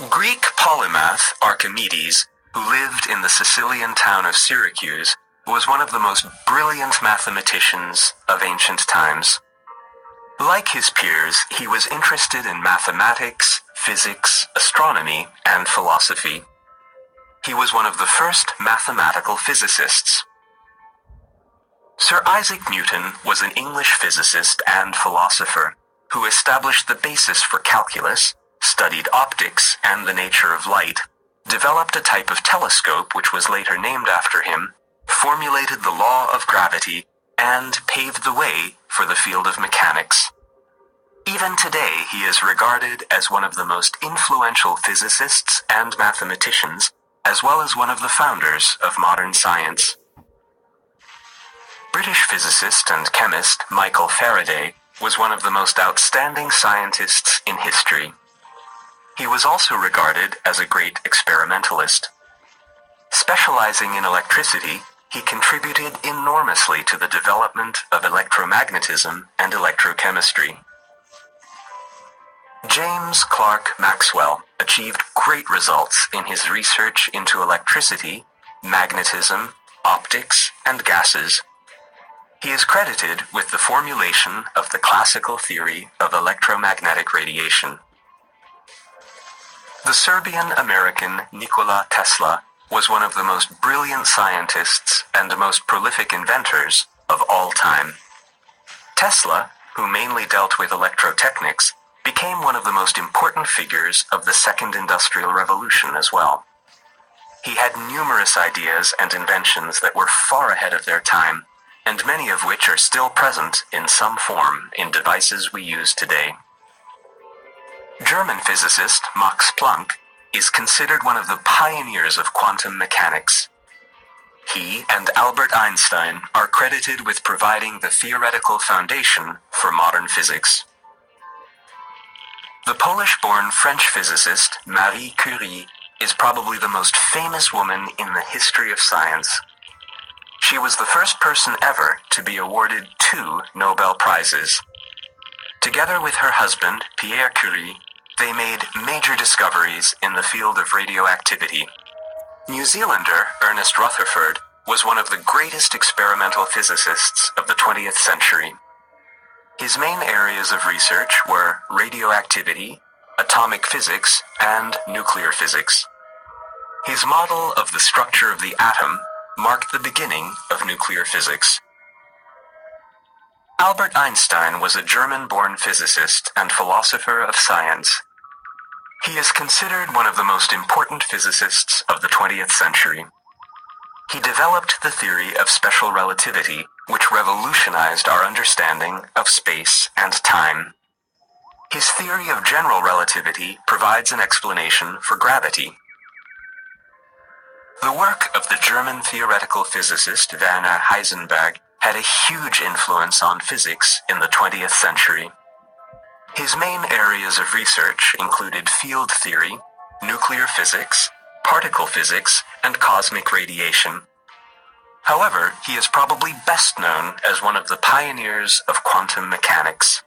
Greek polymath Archimedes, who lived in the Sicilian town of Syracuse, was one of the most brilliant mathematicians of ancient times. Like his peers, he was interested in mathematics, physics, astronomy, and philosophy. He was one of the first mathematical physicists. Sir Isaac Newton was an English physicist and philosopher who established the basis for calculus, studied optics and the nature of light, developed a type of telescope which was later named after him, formulated the law of gravity, and paved the way for the field of mechanics. Even today, he is regarded as one of the most influential physicists and mathematicians, as well as one of the founders of modern science. British physicist and chemist Michael Faraday was one of the most outstanding scientists in history. He was also regarded as a great experimentalist. Specializing in electricity, he contributed enormously to the development of electromagnetism and electrochemistry. James Clerk Maxwell achieved great results in his research into electricity, magnetism, optics, and gases. He is credited with the formulation of the classical theory of electromagnetic radiation. The Serbian-American Nikola Tesla was one of the most brilliant scientists and most prolific inventors of all time. Tesla, who mainly dealt with electrotechnics, became one of the most important figures of the Second Industrial Revolution as well. He had numerous ideas and inventions that were far ahead of their time, and many of which are still present in some form in devices we use today. German physicist Max Planck is considered one of the pioneers of quantum mechanics. He and Albert Einstein are credited with providing the theoretical foundation for modern physics. The Polish-born French physicist Marie Curie is probably the most famous woman in the history of science. She was the first person ever to be awarded 2 Nobel Prizes. Together with her husband, Pierre Curie, they made major discoveries in the field of radioactivity. New Zealander Ernest Rutherford was one of the greatest experimental physicists of the 20th century. His main areas of research were radioactivity, atomic physics, and nuclear physics. His model of the structure of the atom marked the beginning of nuclear physics. Albert Einstein was a German-born physicist and philosopher of science. He is considered one of the most important physicists of the 20th century. He developed the theory of special relativity, which revolutionized our understanding of space and time. His theory of general relativity provides an explanation for gravity. The work of the German theoretical physicist Werner Heisenberg had a huge influence on physics in the 20th century. His main areas of research included field theory, nuclear physics, particle physics, and cosmic radiation. However, he is probably best known as one of the pioneers of quantum mechanics.